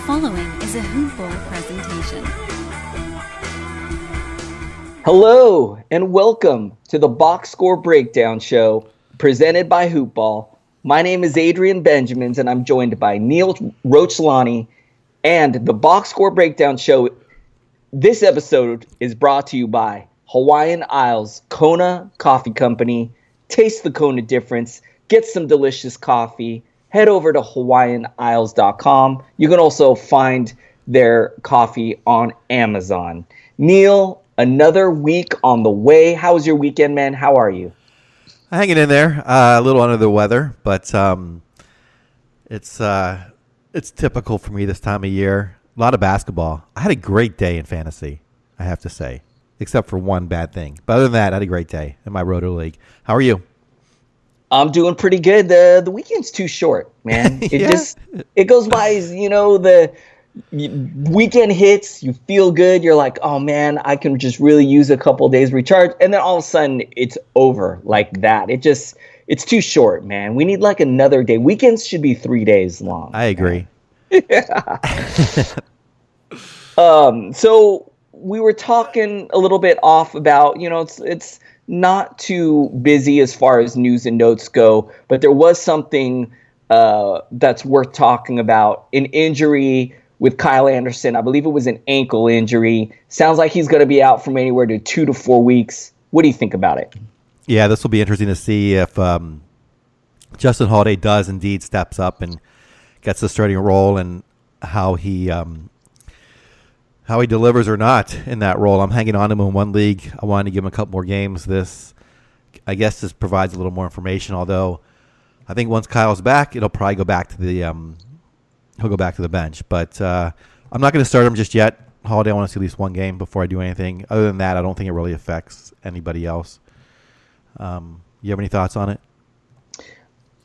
following is a Hoop Ball presentation. Hello and welcome to the Box Score Breakdown Show presented by Hoop Ball. My name is Adrian Benjamins and I'm joined by Neil Rochlani and the Box Score Breakdown Show. This episode is brought to you by Hawaiian Isles Kona Coffee Company. Taste the Kona difference. Get some delicious coffee. Head over to hawaiianisles.com. You can also find their coffee on Amazon. Neil, another week on the way. How was your weekend, man? How are you? Hanging in there. A little under the weather, but it's typical for me this time of year. A lot of basketball. I had a great day in fantasy, I have to say, except for one bad thing. But other than that, I had a great day in my Roto League. How are you? I'm doing pretty good. The weekend's too short, man. It goes by, the weekend hits, you feel good. You're like, oh man, I can just really use a couple days recharge. And then all of a sudden it's over like that. It's too short, man. We need like another day. Weekends should be 3 days long. I agree. Yeah. So we were talking a little bit off about, it's not too busy as far as news and notes go, but there was something that's worth talking about. An injury with Kyle Anderson. I believe it was an ankle injury. Sounds like he's going to be out from anywhere to 2 to 4 weeks. What do you think about it? Yeah, this will be interesting to see if Justin Holiday does indeed steps up and gets the starting role and how he delivers or not in that role. I'm hanging on to him in one league. I wanted to give him a couple more games. This provides a little more information, although I think once Kyle's back, it'll probably go back to the he'll go back to the bench. But I'm not going to start him just yet. Holiday, I want to see at least one game before I do anything. Other than that, I don't think it really affects anybody else. You have any thoughts on it?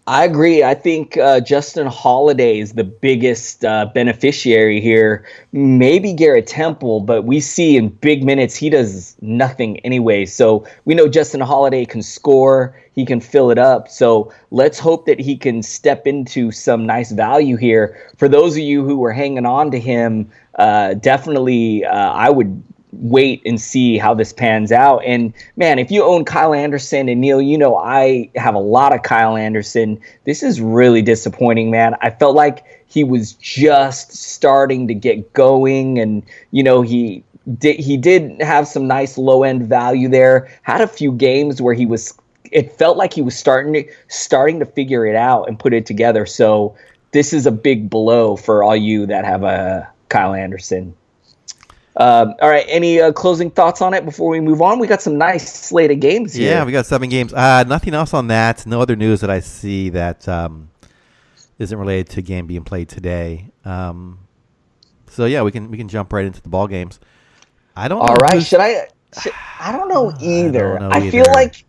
I agree. I think Justin Holiday is the biggest beneficiary here. Maybe Garrett Temple, but we see in big minutes he does nothing anyway. So we know Justin Holiday can score. He can fill it up. So let's hope that he can step into some nice value here. For those of you who were hanging on to him, definitely I would wait and see how this pans out. And man, if you own Kyle Anderson, and Neil, I have a lot of Kyle Anderson. This is really disappointing, man. I felt like he was just starting to get going, and he did have some nice low end value there. Had a few games where it felt like he was starting to figure it out and put it together. So this is a big blow for all you that have a Kyle Anderson. All right. Any closing thoughts on it before we move on? We got some nice slate of games here. Yeah, we got 7 games. Nothing else on that. No other news that I see that isn't related to a game being played today. So yeah, we can jump right into the ball games. I don't know. All right. I don't know either. I feel like.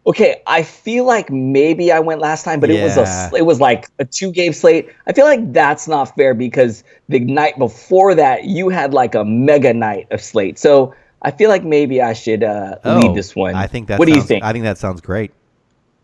Okay, I feel like maybe I went last time, but it was like a 2-game slate. I feel like that's not fair because the night before that you had like a mega night of slate. So I feel like maybe I should lead this one. What do you think? I think that sounds great.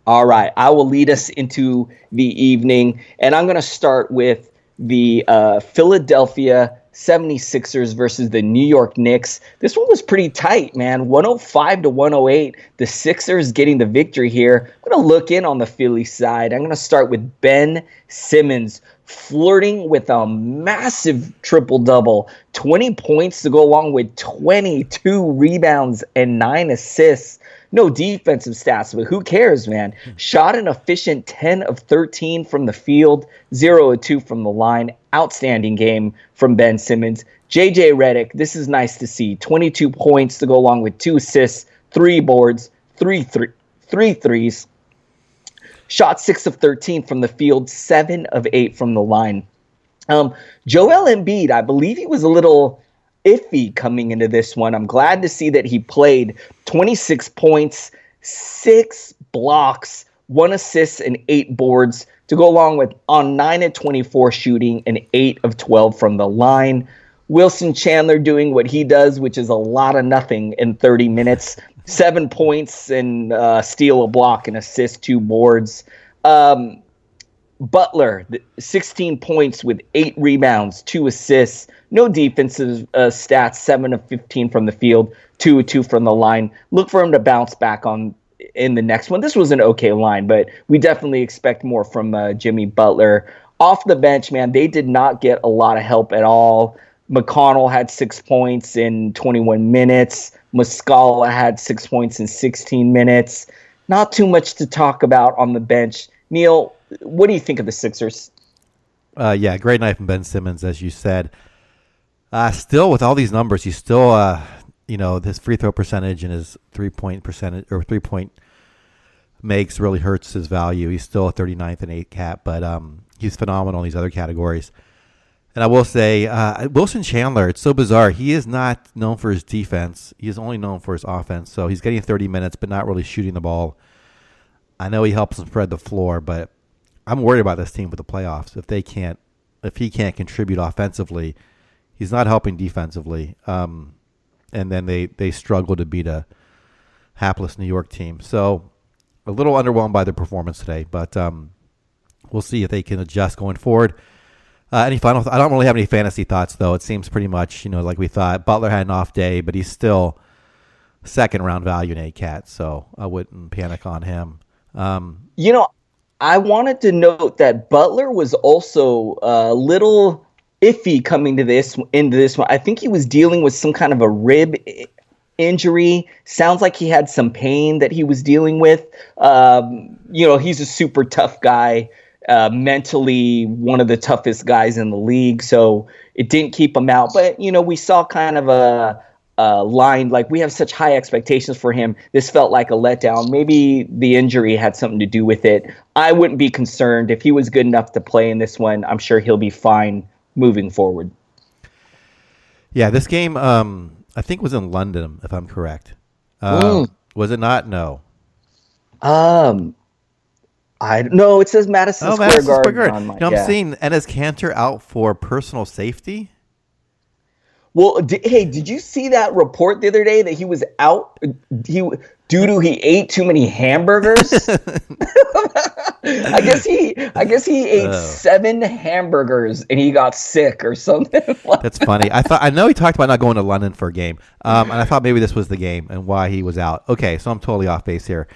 All right, I will lead us into the evening, and I'm going to start with the Philadelphia 76ers versus the New York Knicks. This one was pretty tight, man. 105 to 108. The Sixers getting the victory here. I'm going to look in on the Philly side. I'm going to start with Ben Simmons flirting with a massive triple-double. 20 points to go along with 22 rebounds and 9 assists. No defensive stats, but who cares, man? Shot an efficient 10 of 13 from the field, 0 of 2 from the line. Outstanding game from Ben Simmons. JJ Redick, this is nice to see. 22 points to go along with 2 assists, 3 boards, 3 threes. Shot 6 of 13 from the field, 7 of 8 from the line. Joel Embiid, I believe he was a little iffy coming into this one. I'm glad to see that he played. 26 points, 6 blocks, 1 assist, and 8 boards to go along with on 9 of 24 shooting and 8 of 12 from the line. Wilson Chandler doing what he does, which is a lot of nothing in 30 minutes. 7 points and steal, a block, and assist, 2 boards. Butler, 16 points with 8 rebounds, 2 assists, no defensive stats, 7 of 15 from the field, 2 of 2 from the line. Look for him to bounce back in the next one. This was an okay line, but we definitely expect more from Jimmy Butler. Off the bench, man, they did not get a lot of help at all. McConnell had 6 points in 21 minutes. Muscala had 6 points in 16 minutes. Not too much to talk about on the bench. Neil, what do you think of the Sixers? Great night from Ben Simmons, as you said. Still, with all these numbers, he's still, his free throw percentage and his 3-point percentage or 3-point makes really hurts his value. He's still a 39th and 8 cap, but he's phenomenal in these other categories. And I will say, Wilson Chandler, it's so bizarre. He is not known for his defense. He is only known for his offense. So he's getting 30 minutes, but not really shooting the ball. I know he helps them spread the floor, but I'm worried about this team for the playoffs. If he can't contribute offensively, he's not helping defensively. And then they struggle to beat a hapless New York team. So a little underwhelmed by their performance today, but we'll see if they can adjust going forward. Any final? I don't really have any fantasy thoughts, though. It seems pretty much, like we thought. Butler had an off day, but he's still second round value in ACAT, so I wouldn't panic on him. I wanted to note that Butler was also a little iffy coming into this one. I think he was dealing with some kind of a rib injury. Sounds like he had some pain that he was dealing with. He's a super tough guy. Mentally one of the toughest guys in the league, so it didn't keep him out. But, we saw kind of a line, like we have such high expectations for him. This felt like a letdown. Maybe the injury had something to do with it. I wouldn't be concerned. If he was good enough to play in this one, I'm sure he'll be fine moving forward. Yeah, this game, I think was in London, if I'm correct. Was it not? No. I don't know. It says Madison Square Garden. On my, I'm seeing Enes Kanter out for personal safety. Well, did you see that report the other day that he was out due to he ate too many hamburgers? I guess he ate 7 hamburgers and he got sick or something. That's funny. I know he talked about not going to London for a game, and I thought maybe this was the game and why he was out. Okay, so I'm totally off base here.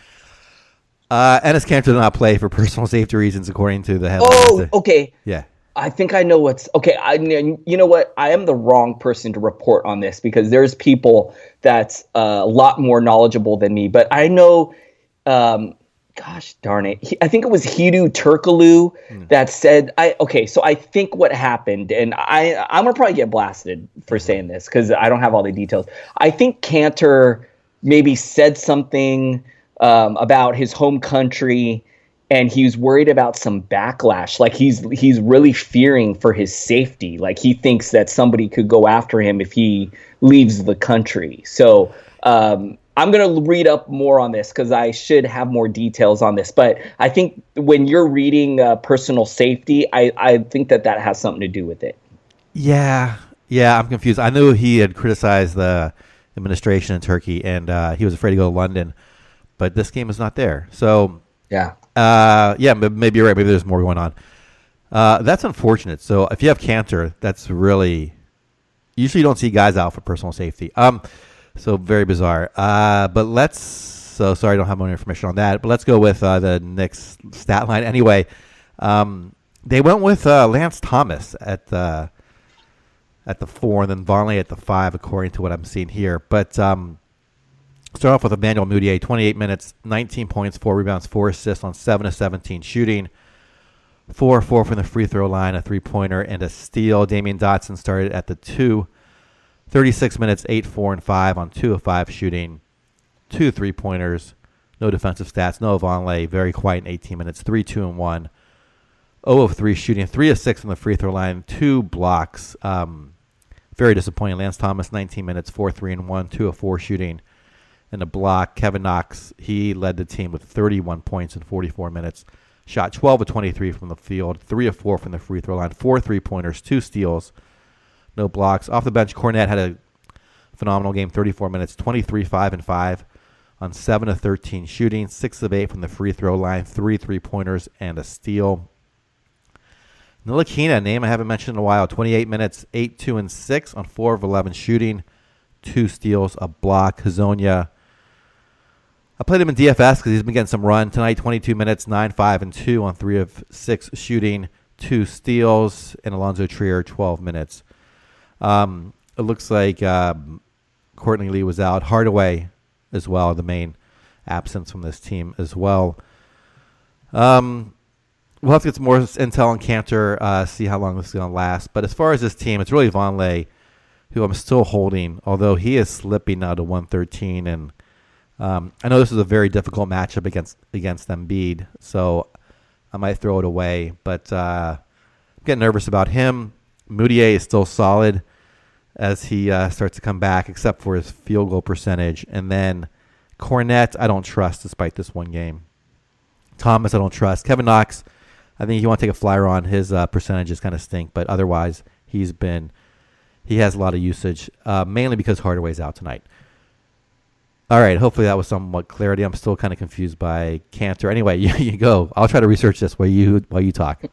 Enes Kanter did not play for personal safety reasons, according to the headline. Oh, okay. Yeah. I think I know what's okay. You know what? I am the wrong person to report on this because there's people that's a lot more knowledgeable than me. But I know, gosh darn it, I think it was Hidu Turkoglu that said. So I think what happened, and I'm gonna probably get blasted for saying this because I don't have all the details. I think Kanter maybe said something about his home country. And he's worried about some backlash. Like he's really fearing for his safety. Like he thinks that somebody could go after him if he leaves the country. So I'm going to read up more on this because I should have more details on this. But I think when you're reading personal safety, I think that has something to do with it. Yeah, I'm confused. I knew he had criticized the administration in Turkey, and he was afraid to go to London. But this game is not there. So yeah. Maybe you're right. Maybe there's more going on. That's unfortunate. So if you have Kanter, that's really usually you don't see guys out for personal safety. So very bizarre. So sorry, I don't have more information on that. But let's go with the Knicks stat line anyway. They went with Lance Thomas at the 4, and then Vonleh at the 5, according to what I'm seeing here. But start off with Emmanuel Mudiay, 28 minutes, 19 points, 4 rebounds, 4 assists on 7 of 17 shooting. 4-4 from the free throw line, a 3-pointer, and a steal. Damian Dotson started at the 2. 36 minutes, 8, 4, and 5 on 2 of 5 shooting. 2 3-pointers. No defensive stats. No Vonleh. Very quiet in 18 minutes. 3, 2, and 1. 0 of 3 shooting. 3 of 6 from the free throw line. 2 blocks. Very disappointing. Lance Thomas, 19 minutes, 4, 3, and 1. 2 of 4 shooting. And a block. Kevin Knox, he led the team with 31 points in 44 minutes. Shot 12 of 23 from the field, 3 of 4 from the free throw line, 4 3-pointers, 2 steals, no blocks. Off the bench, Cornette had a phenomenal game, 34 minutes, 23, 5, and 5 on 7 of 13 shooting, 6 of 8 from the free throw line, 3 3-pointers, and a steal. Ntilikina, a name I haven't mentioned in a while. 28 minutes, 8, 2, and 6 on 4 of 11 shooting, 2 steals, a block. Hazonia, I played him in DFS because he's been getting some run tonight. 22 minutes, 9, 5, and 2 on 3 of 6 shooting, 2 steals, and Alonzo Trier, 12 minutes. It looks like Courtney Lee was out. Hardaway as well, the main absence from this team as well. We'll have to get some more intel on Cantor, see how long this is going to last. But as far as this team, it's really Vonleh, who I'm still holding, although he is slipping now to 113. And I know this is a very difficult matchup against Embiid, so I might throw it away. But I'm getting nervous about him. Moutier is still solid as he starts to come back, except for his field goal percentage. And then Cornette, I don't trust despite this one game. Thomas, I don't trust. Kevin Knox, I think you want to take a flyer on. His percentages kind of stink, but otherwise he has a lot of usage, mainly because Hardaway's out tonight. All right, hopefully that was somewhat clarity. I'm still kind of confused by Cantor. Anyway, you go. I'll try to research this while you talk.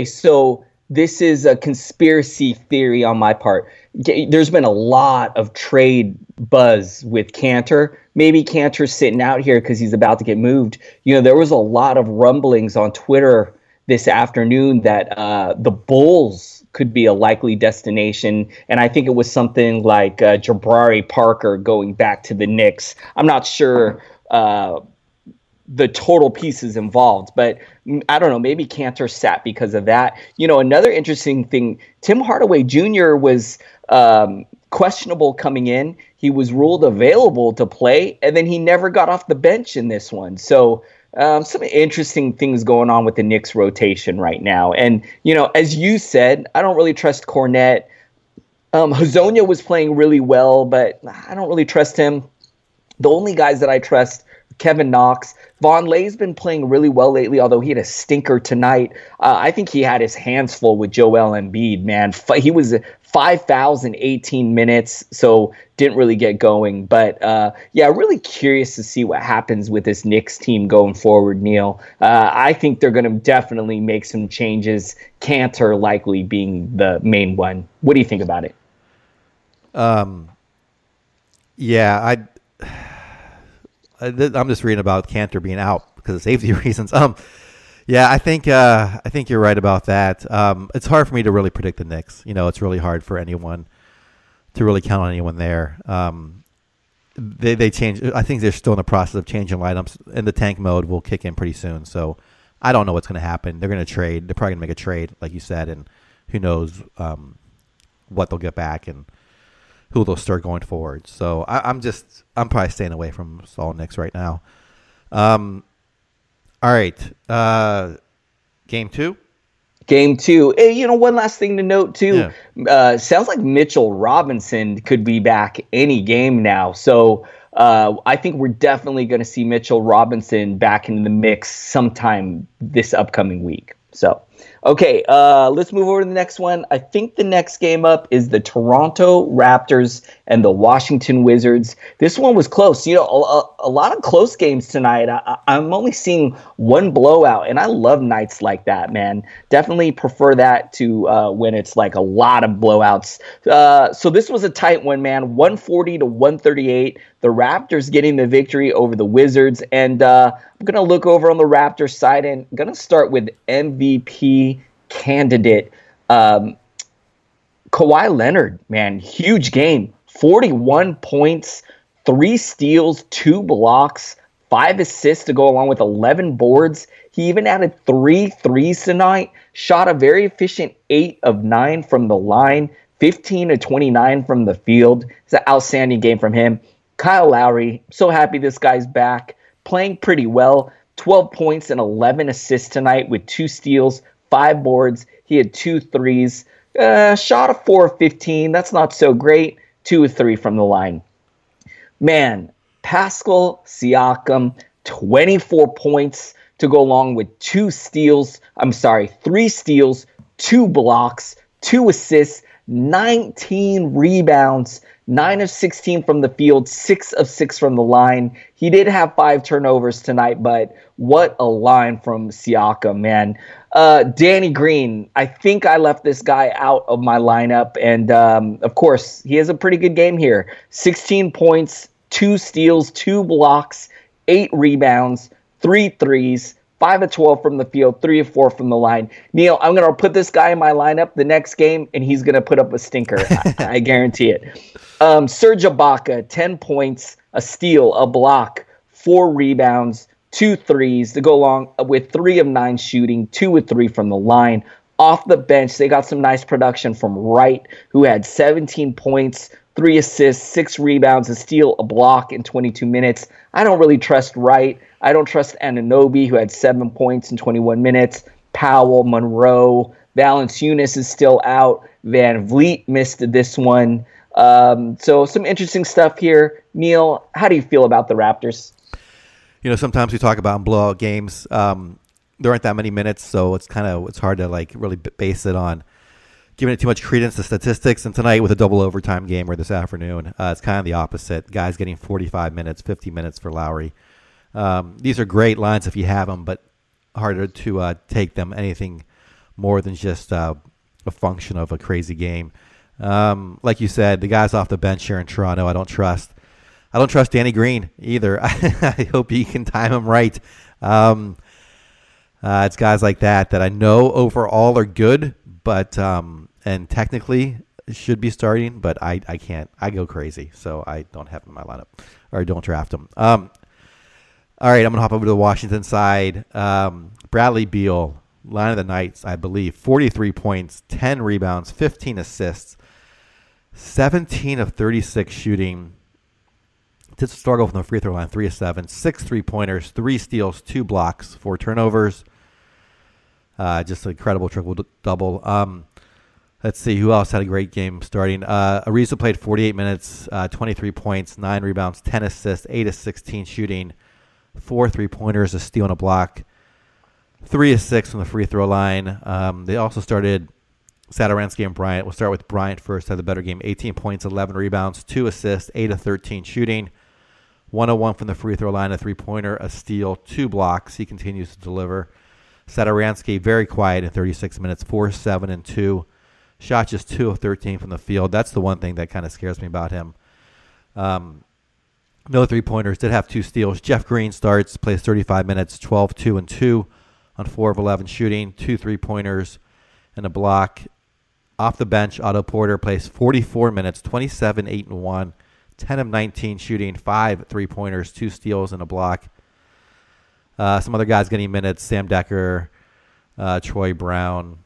So this is a conspiracy theory on my part. There's been a lot of trade buzz with Cantor. Maybe Cantor's sitting out here because he's about to get moved. There was a lot of rumblings on Twitter this afternoon that the Bulls could be a likely destination. And I think it was something like Jabari Parker going back to the Knicks. I'm not sure the total pieces involved, but I don't know, maybe Cantor sat because of that. Another interesting thing, Tim Hardaway Jr. was questionable coming in. He was ruled available to play, and then he never got off the bench in this one. So some interesting things going on with the Knicks rotation right now. And, as you said, I don't really trust Cornette. Hazonia was playing really well, but I don't really trust him. The only guys that I trust, Kevin Knox. Vonleh's been playing really well lately, although he had a stinker tonight. I think he had his hands full with Joel Embiid, man. He was 5 fouls in 18 minutes, so didn't really get going. But, really curious to see what happens with this Knicks team going forward, Neil. I think they're going to definitely make some changes, Cantor likely being the main one. What do you think about it? I'm just reading about Cantor being out because of safety reasons. I think you're right about that. It's hard for me to really predict the Knicks. It's really hard for anyone to really count on anyone there. They change. I think they're still in the process of changing lineups, and the tank mode will kick in pretty soon. So I don't know what's going to happen. They're going to trade. They're probably going to make a trade, like you said, and who knows what they'll get back and who they'll start going forward. So I'm probably staying away from all Knicks right now. All right. Game 2. Game 2. Hey, one last thing to note, too. Yeah. Sounds like Mitchell Robinson could be back any game now. So I think we're definitely going to see Mitchell Robinson back in the mix sometime this upcoming week. So, okay, let's move over to the next one. I think the next game up is the Toronto Raptors and the Washington Wizards. This one was close. A lot of close games tonight. I'm only seeing one blowout, and I love nights like that, man. Definitely prefer that to when it's like a lot of blowouts. So this was a tight one, man. 140 to 138. The Raptors getting the victory over the Wizards. And I'm going to look over on the Raptors side, and I'm going to start with MVP candidate Kawhi Leonard, man. Huge game. 41 points, 3 steals, 2 blocks, 5 assists to go along with 11 boards. He even added 3 threes tonight, shot a very efficient 8 of 9 from the line, 15 to 29 from the field. It's an outstanding game from him. Kyle Lowry, so happy this guy's back, playing pretty well. 12 points and 11 assists tonight with 2 steals, 5 boards. He had 2 threes, shot a 4 of 15. That's not so great. 2 of 3 from the line. Man, Pascal Siakam, 24 points to go along with 3 steals, 2 blocks, 2 assists, 19 rebounds, 9 of 16 from the field, 6 of 6 from the line. He did have 5 turnovers tonight, but what a line from Siakam, man. Danny Green, I think I left this guy out of my lineup, and of course, he has a pretty good game here. 16 points, 2 steals, 2 blocks, 8 rebounds, 3 threes, 5 of 12 from the field, 3 of 4 from the line. Neil, I'm going to put this guy in my lineup the next game, and he's going to put up a stinker. I guarantee it. Serge Ibaka, 10 points, a steal, a block, 4 rebounds, 2 threes to go along with 3 of 9 shooting, 2 of 3 from the line. Off the bench, they got some nice production from Wright, who had 17 points, 3 assists, 6 rebounds, a steal, a block in 22 minutes. I don't really trust Wright. I don't trust Anunoby, who had 7 points in 21 minutes. Powell, Monroe, Valanciunas is still out. Van Vliet missed this one. So some interesting stuff here. Neil, how do you feel about the Raptors? You know, sometimes we talk about blowout games. There aren't that many minutes, so it's hard to like really base it on giving it too much credence to statistics. And tonight with a double overtime game or this afternoon, it's kind of the opposite. Guys getting 45 minutes, 50 minutes for Lowry. These are great lines if you have them, but harder to take them anything more than just a function of a crazy game. Like you said, the guys off the bench here in Toronto, I don't trust Danny Green either. I hope he can time him right. It's guys like that I know overall are good, but and technically should be starting, but I can't. I go crazy, so I don't have him in my lineup or don't draft him. All right, I'm going to hop over to the Washington side. Bradley Beal, line of the night, I believe. 43 points, 10 rebounds, 15 assists, 17 of 36 shooting. Did struggle from the free throw line, 3 of 7, 6 3-pointers, 3 steals, 2 blocks, 4 turnovers. Just an incredible triple-double. Let's see, who else had a great game starting? Ariza played 48 minutes, 23 points, 9 rebounds, 10 assists, 8 of 16 shooting. 4 3-pointers, a steal and a block, 3 of 6 from the free throw line. They also started Satoransky and Bryant. We'll start with Bryant first, had the better game. 18 points, 11 rebounds, 2 assists, 8 of 13 shooting, 1 of 1 from the free throw line, a 3-pointer, a steal, 2 blocks. He continues to deliver. Satoransky, very quiet in 36 minutes, 4 7 and 2. Shot just 2 of 13 from the field. That's the one thing that kind of scares me about him. No 3-pointers, did have 2 steals. Jeff Green starts, plays 35 minutes, 12, 2, and 2 on 4 of 11 shooting, 2 3-pointers, and a block. Off the bench, Otto Porter plays 44 minutes, 27, 8, and 1, 10 of 19 shooting, 5 3-pointers, 2 steals, and a block. Some other guys getting minutes, Sam Decker, Troy Brown,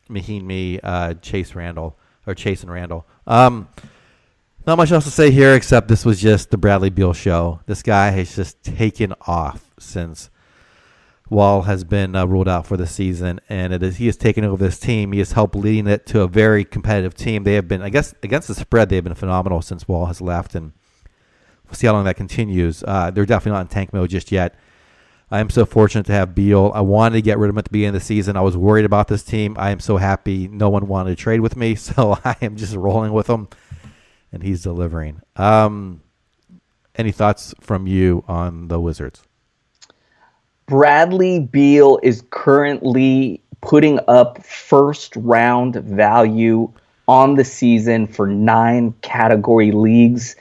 Mahinmi, Chase and Randall. Not much else to say here except this was just the Bradley Beal show. This guy has just taken off since Wall has been ruled out for the season, and he has taken over this team. He has helped leading it to a very competitive team. They have been, I guess, against the spread, they have been phenomenal since Wall has left, and we'll see how long that continues. They're definitely not in tank mode just yet. I am so fortunate to have Beal. I wanted to get rid of him at the beginning of the season. I was worried about this team. I am so happy no one wanted to trade with me, so I am just rolling with him, and he's delivering. Any thoughts from you on the Wizards? Bradley Beal is currently putting up first-round value on the season for 9 category leagues.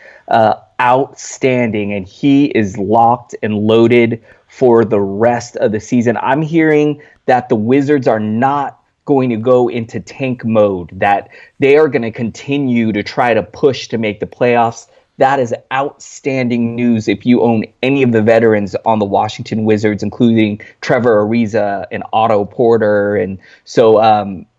Outstanding, and he is locked and loaded for the rest of the season. I'm hearing that the Wizards are not going to go into tank mode, that they are going to continue to try to push to make the playoffs. That is outstanding news if you own any of the veterans on the Washington Wizards, including Trevor Ariza and Otto Porter. And so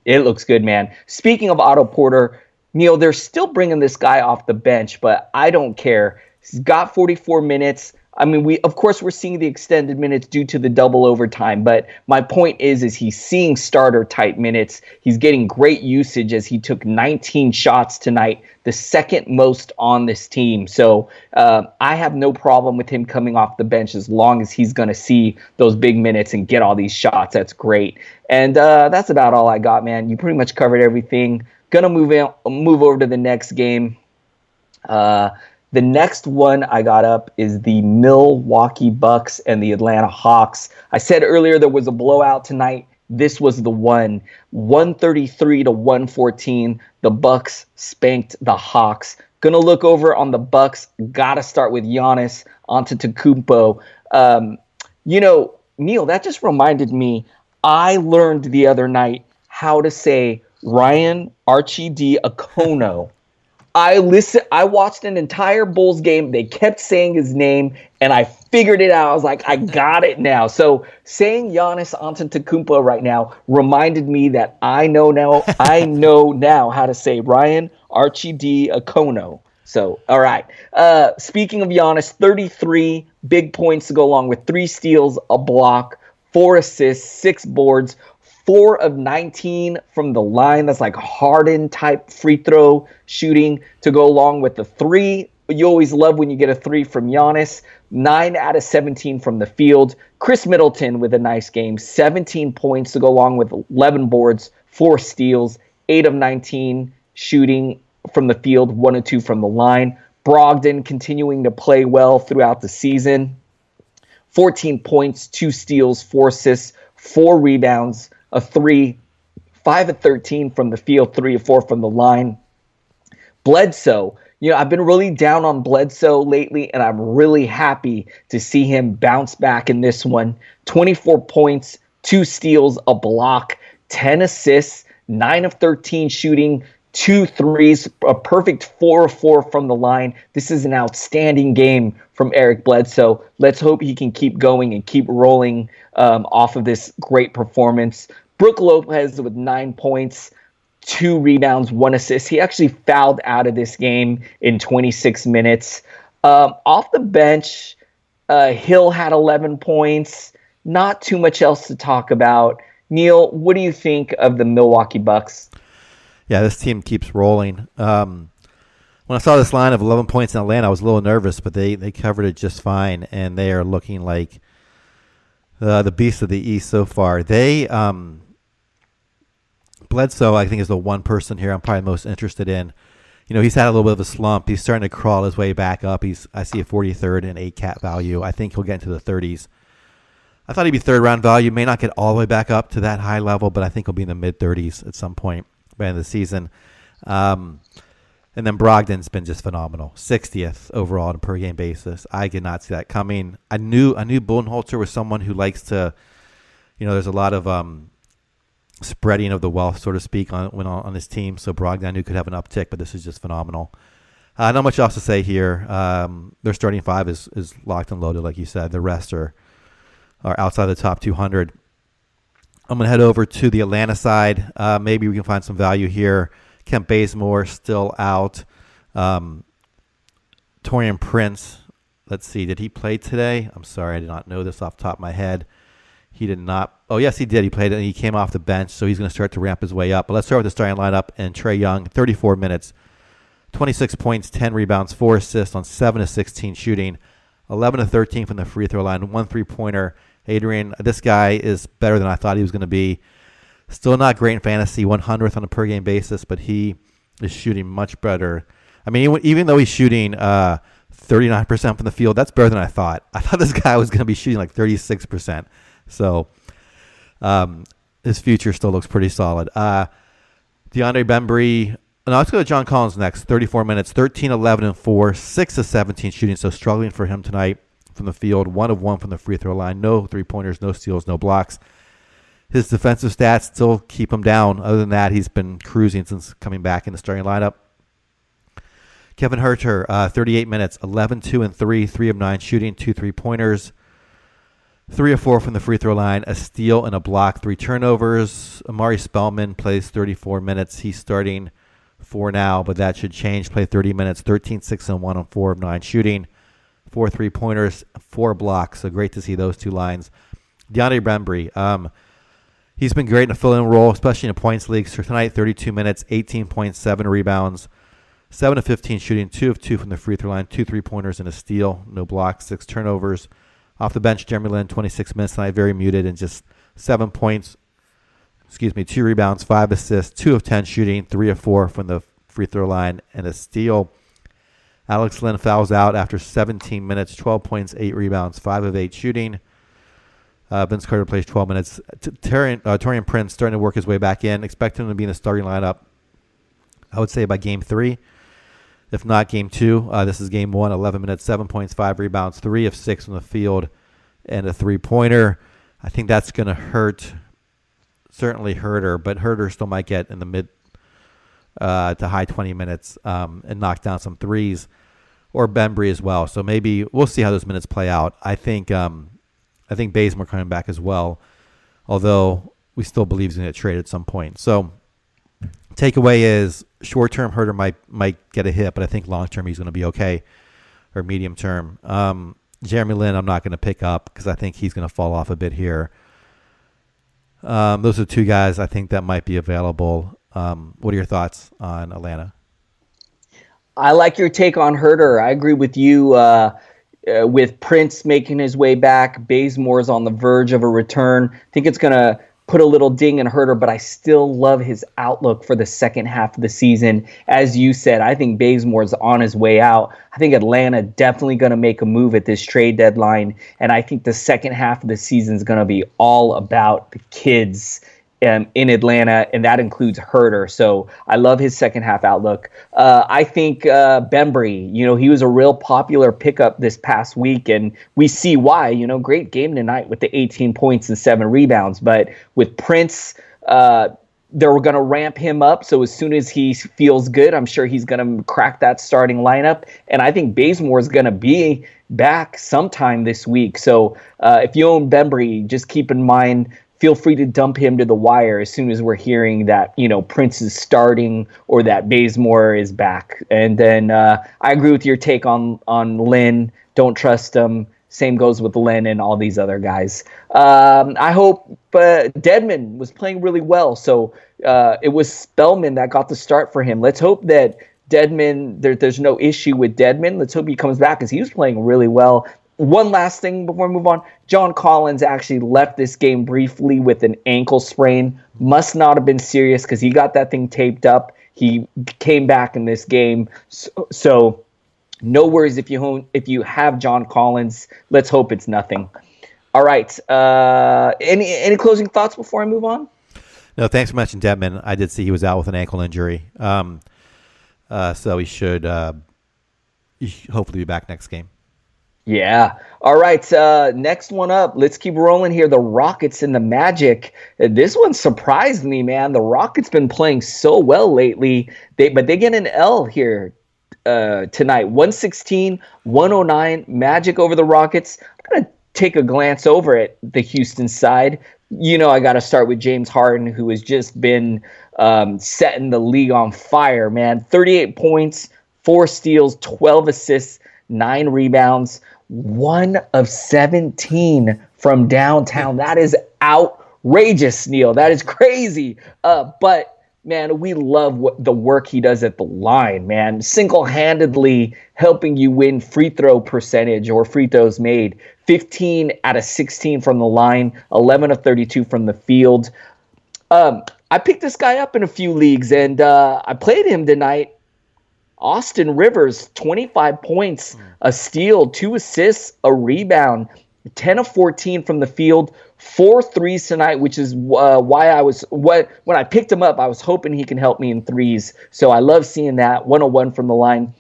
it looks good, man. Speaking of Otto Porter, Neil, they're still bringing this guy off the bench, but I don't care. He's got 44 minutes. I mean, we're seeing the extended minutes due to the double overtime, but my point is he's seeing starter type minutes. He's getting great usage as he took 19 shots tonight, the second most on this team. So I have no problem with him coming off the bench as long as he's going to see those big minutes and get all these shots. That's great. And that's about all I got, man. You pretty much covered everything. Gonna move over to the next game. The next one I got up is the Milwaukee Bucks and the Atlanta Hawks. I said earlier there was a blowout tonight. This was the one. 133-114. The Bucks spanked the Hawks. Gonna look over on the Bucks. Gotta start with Giannis Antetokounmpo. Neil, that just reminded me. I learned the other night how to say Ryan Archie D. Okono. I watched an entire Bulls game. They kept saying his name, and I figured it out. I was like, I got it now. So saying Giannis Antetokounmpo right now reminded me that I know now how to say Ryan Archie D. Okono. So, all right. Speaking of Giannis, 33 big points to go along with 3 steals, a block, 4 assists, 6 boards, 4 of 19 from the line. That's like Harden type free throw shooting to go along with the 3. You always love when you get a 3 from Giannis. 9 out of 17 from the field. Chris Middleton with a nice game. 17 points to go along with 11 boards, 4 steals, 8 of 19 shooting from the field, 1 of 2 from the line. Brogdon continuing to play well throughout the season. 14 points, 2 steals, 4 assists, 4 rebounds, a 3, 5 of 13 from the field, 3 of 4 from the line. Bledsoe, I've been really down on Bledsoe lately, and I'm really happy to see him bounce back in this one. 24 points, 2 steals, a block, 10 assists, 9 of 13 shooting, 2 threes, a perfect 4 of 4 from the line. This is an outstanding game from Eric Bledsoe. Let's hope he can keep going and keep rolling off of this great performance. Brook Lopez with 9 points, 2 rebounds, 1 assist. He actually fouled out of this game in 26 minutes. Off the bench, Hill had 11 points. Not too much else to talk about. Neil, what do you think of the Milwaukee Bucks? Yeah, this team keeps rolling. When I saw this line of 11 points in Atlanta, I was a little nervous, but they covered it just fine, and they are looking like the beast of the East so far. Bledsoe, I think, is the one person here I'm probably most interested in. He's had a little bit of a slump. He's starting to crawl his way back up. I see a 43rd and 8 cap value. I think he'll get into the 30s. I thought he'd be third-round value. May not get all the way back up to that high level, but I think he'll be in the mid-30s at some point by the end of the season. And then Brogdon's been just phenomenal. 60th overall on a per-game basis. I did not see that coming. I knew Budenholzer was someone who likes to, there's a lot of spreading of the wealth, so to speak, on his team. So Brogdon I knew could have an uptick, but this is just phenomenal. Not much else to say here. Their starting 5 is locked and loaded, like you said. The rest are outside the top 200. I'm going to head over to the Atlanta side. Maybe we can find some value here. Kent Bazemore still out. Taurean Prince, let's see, did he play today? I'm sorry, I did not know this off the top of my head. He did not. Oh, yes, he did. He played and he came off the bench, so he's going to start to ramp his way up. But let's start with the starting lineup. And Trae Young, 34 minutes, 26 points, 10 rebounds, 4 assists on 7 of 16 shooting, 11 of 13 from the free throw line, 1 3-pointer. Adrian, this guy is better than I thought he was going to be. Still not great in fantasy, 100th on a per-game basis, but he is shooting much better. I mean, even though he's shooting 39% from the field, that's better than I thought. I thought this guy was going to be shooting like 36%. So his future still looks pretty solid. DeAndre Bembry. No, let's go to John Collins next. 34 minutes, 13, 11, and 4, 6 of 17 shooting. So struggling for him tonight from the field, 1 of 1 from the free throw line. No 3-pointers, no steals, no blocks. His defensive stats still keep him down. Other than that, he's been cruising since coming back in the starting lineup. Kevin Huerter, 38 minutes, 11, 2, and 3, 3 of 9 shooting, 2 3-pointers, 3 of 4 from the free throw line, a steal and a block, 3 turnovers. Amari Spellman plays 34 minutes. He's starting for now, but that should change. Play 30 minutes, 13, 6, and 1 on 4 of 9 shooting, 4 3-pointers, 4 blocks. So great to see those two lines. DeAndre Bembry, he's been great in a fill-in role, especially in a points league. So tonight, 32 minutes, 18 points, 7 rebounds, 7 of 15 shooting, 2 of 2 from the free throw line, 2 3-pointers and a steal, no blocks, 6 turnovers. Off the bench, Jeremy Lin, 26 minutes tonight, very muted, and just 7 points, 2 rebounds, 5 assists, 2 of 10 shooting, 3 of 4 from the free throw line, and a steal. Alex Lin fouls out after 17 minutes, 12 points, 8 rebounds, 5 of 8 shooting. Vince Carter plays 12 minutes. Taurean Prince starting to work his way back in. Expect him to be in the starting lineup, I would say, by Game 3. If not Game 2, this is Game 1, 11 minutes, 7 points, 5 rebounds, 3 of 6 from the field, and a 3-pointer. I think that's going to hurt, certainly hurt her, but Herter still might get in the mid to high 20 minutes and knock down some threes, or Bembry as well. So maybe we'll see how those minutes play out. I think Bazemore coming back as well, although we still believe he's going to get traded at some point. So takeaway is short-term Herter might get a hit, but I think long-term he's going to be okay, or medium-term. Jeremy Lin I'm not going to pick up because I think he's going to fall off a bit here. Those are 2 guys I think that might be available. What are your thoughts on Atlanta? I like your take on Herter. I agree with you. With Prince making his way back, Bazemore's on the verge of a return. I think it's going to put a little ding in Herter, but I still love his outlook for the second half of the season. As you said, I think Bazemore's on his way out. I think Atlanta definitely going to make a move at this trade deadline, and I think the second half of the season is going to be all about the kids in Atlanta, and that includes Herter. So I love his second half outlook. I think Bembry, he was a real popular pickup this past week, and we see why. Great game tonight with the 18 points and 7 rebounds. But with Prince, they're going to ramp him up. So as soon as he feels good, I'm sure he's going to crack that starting lineup. And I think Bazemore is going to be back sometime this week. So if you own Bembry, just keep in mind, feel free to dump him to the wire as soon as we're hearing that, Prince is starting or that Bazemore is back. And then I agree with your take on Lin. Don't trust him. Same goes with Lin and all these other guys. I hope Dedmon was playing really well. So it was Spellman that got the start for him. Let's hope that Dedmon, there's no issue with Dedmon. Let's hope he comes back because he was playing really well. One last thing before we move on. John Collins actually left this game briefly with an ankle sprain. Must not have been serious because he got that thing taped up. He came back in this game. So no worries if you have John Collins. Let's hope it's nothing. All right. Any closing thoughts before I move on? No, thanks for mentioning Dedmon. I did see he was out with an ankle injury. So he should hopefully be back next game. Yeah. All right. Next one up. Let's keep rolling here. The Rockets and the Magic. This one surprised me, man. The Rockets been playing so well lately. But they get an L here tonight. 116-109. Magic over the Rockets. I'm going to take a glance over at the Houston side. I got to start with James Harden, who has just been setting the league on fire, man. 38 points, 4 steals, 12 assists, 9 rebounds, 1 of 17 from downtown. That is outrageous, Neil. That is crazy. But, man, we love the work he does at the line, man. Single-handedly helping you win free throw percentage or free throws made. 15 out of 16 from the line, 11 of 32 from the field. I picked this guy up in a few leagues, and I played him tonight. Austin Rivers, 25 points, a steal, 2 assists, a rebound, 10 of 14 from the field, 4 threes tonight, which is why when I picked him up, I was hoping he can help me in threes. So I love seeing that. 101 from the line.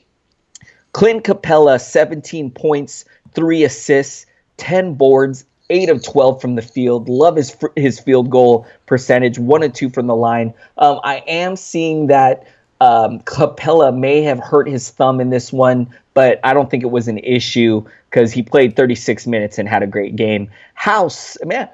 Clint Capella, 17 points, 3 assists, 10 boards, 8 of 12 from the field. Love his field goal percentage, 1 and 2 from the line. I am seeing that Capella may have hurt his thumb in this one, but I don't think it was an issue because he played 36 minutes and had a great game. House, man,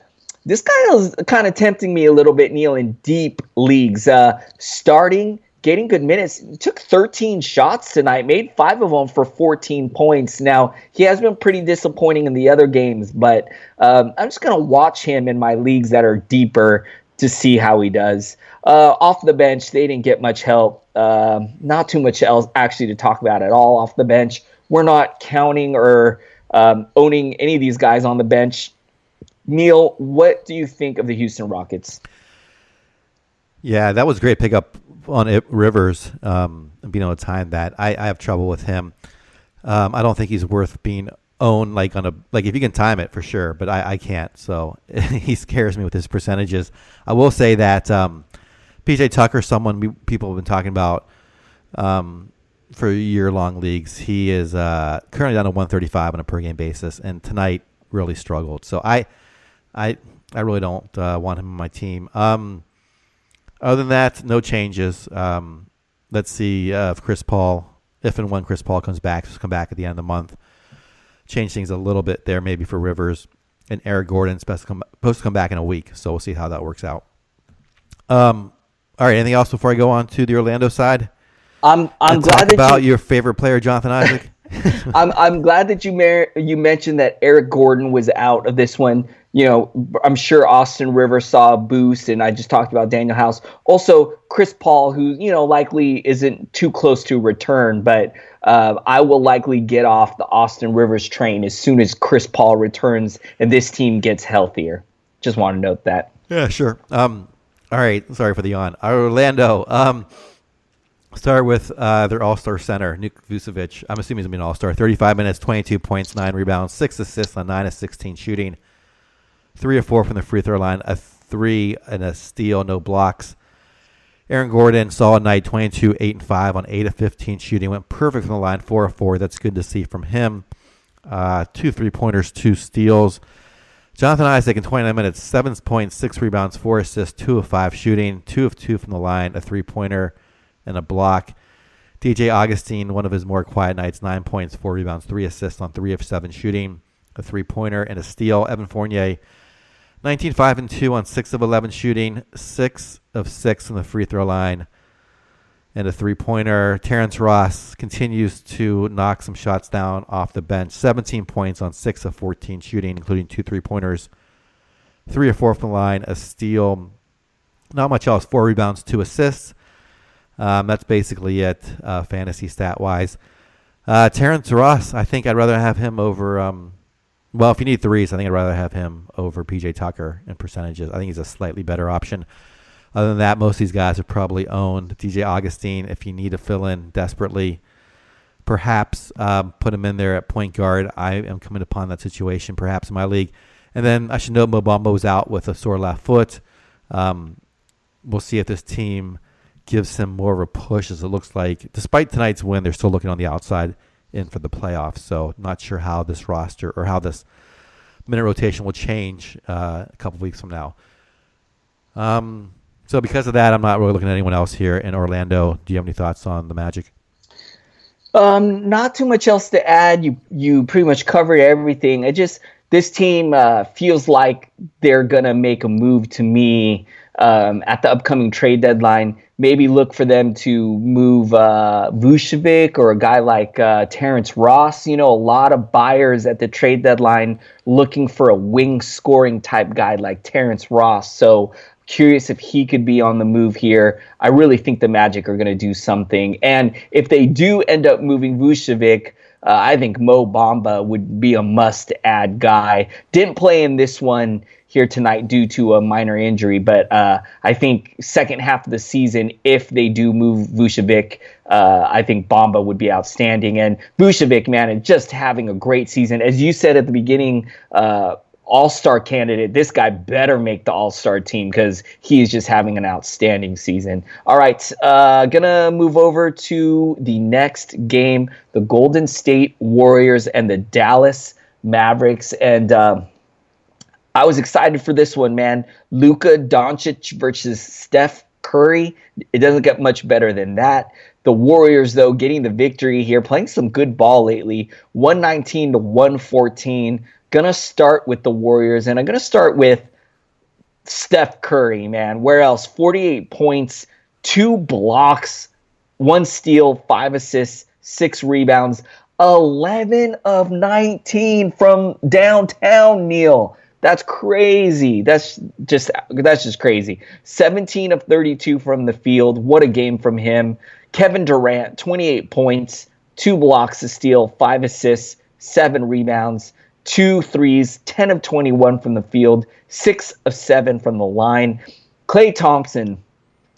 this guy is kind of tempting me a little bit, Neil, in deep leagues. Starting getting good minutes. He took 13 shots tonight, made 5 of them for 14 points. Now, he has been pretty disappointing in the other games, but I'm just going to watch him in my leagues that are deeper to see how he does. Off the bench, they didn't get much help. Not too much else actually to talk about at all off the bench. We're not counting or owning any of these guys on the bench. Neil, what do you think of the Houston Rockets? Yeah, that was a great pickup on Rivers, being able to time that. I have trouble with him. I don't think he's worth being owned like if you can time it for sure, but I can't. So he scares me with his percentages. I will say that PJ Tucker, someone people have been talking about for year-long leagues. He is currently down to 135 on a per-game basis, and tonight really struggled. So I really don't want him on my team. Other than that, no changes. Let's see if and when Chris Paul comes back. He'll come back at the end of the month. Change things a little bit there, maybe for Rivers. And Eric Gordon's supposed to come back in a week, so we'll see how that works out. All right, anything else before I go on to the Orlando side? I'm glad that about your favorite player, Jonathan Isaac. I'm glad that you mentioned that Eric Gordon was out of this one. I'm sure Austin Rivers saw a boost, and I just talked about Daniel House. Also, Chris Paul, who likely isn't too close to return, but I will likely get off the Austin Rivers train as soon as Chris Paul returns and this team gets healthier. Just want to note that. Yeah, sure. All right, sorry for the yawn. Orlando. Start with their all-star center, Nik Vucevic. I'm assuming he's going to be an all-star. 35 minutes, 22 points, 9 rebounds, 6 assists on 9 of 16 shooting. 3 of 4 from the free throw line, a 3 and a steal, no blocks. Aaron Gordon, solid night, 22, 8 and 5 on 8 of 15 shooting. Went perfect from the line, 4 of 4. That's good to see from him. 2 3-pointers, 2 steals. Jonathan Isaac in 29 minutes, 7 points, 6 rebounds, 4 assists, 2 of 5 shooting, 2 of 2 from the line, a 3-pointer and a block. DJ Augustine, one of his more quiet nights, 9 points, 4 rebounds, 3 assists on 3 of 7 shooting, a 3-pointer and a steal. Evan Fournier, 19, 5 and 2 on 6 of 11 shooting, 6 of 6 from the free throw line, and a 3-pointer. Terrence Ross continues to knock some shots down off the bench. 17 points on 6 of 14 shooting, including 2 3-pointers, 3 of 4 from the line, a steal. Not much else. 4 rebounds, 2 assists. That's basically it, fantasy stat-wise. Terrence Ross, I think I'd rather have him over if you need threes, I think I'd rather have him over PJ Tucker in percentages. I think he's a slightly better option. Other than that, most of these guys are probably owned. DJ Augustine, if you need to fill in desperately, perhaps put him in there at point guard. I am coming upon that situation perhaps in my league. And then I should note Mo Bamba was out with a sore left foot. We'll see if this team gives him more of a push, as it looks like. Despite tonight's win, they're still looking on the outside in for the playoffs. So not sure how this roster or how this minute rotation will change a couple weeks from now. So because of that, I'm not really looking at anyone else here in Orlando. Do you have any thoughts on the Magic? Not too much else to add. You pretty much covered everything. This team feels like they're gonna make a move to me at the upcoming trade deadline. Maybe look for them to move Vucevic or a guy like Terrence Ross. A lot of buyers at the trade deadline looking for a wing scoring type guy like Terrence Ross. So curious if he could be on the move here. I really think the Magic are going to do something. And if they do end up moving Vucevic, I think Mo Bamba would be a must-add guy. Didn't play in this one here tonight due to a minor injury, but I think second half of the season, if they do move Vucevic, I think Bamba would be outstanding. And Vucevic, man, just having a great season. As you said at the beginning, all-star candidate. This guy better make the all-star team because he is just having an outstanding season. All right, gonna move over to the next game, the Golden State Warriors and the Dallas Mavericks. And I was excited for this one, man. Luka Doncic versus Steph Curry. It doesn't get much better than that. The Warriors, though, getting the victory here, playing some good ball lately, 119-114. Gonna start with the Warriors, and I'm gonna start with Steph Curry, man. Where else? 48 points, 2 blocks 1 steal, 5 assists, 6 rebounds, 11 of 19 from downtown, Neil. That's crazy. That's just crazy. 17 of 32 from the field. What a game from him. Kevin Durant, 28 points, 2 blocks, a steal, 5 assists, 7 rebounds, 2 threes, 10 of 21 from the field, 6 of 7 from the line. Klay Thompson,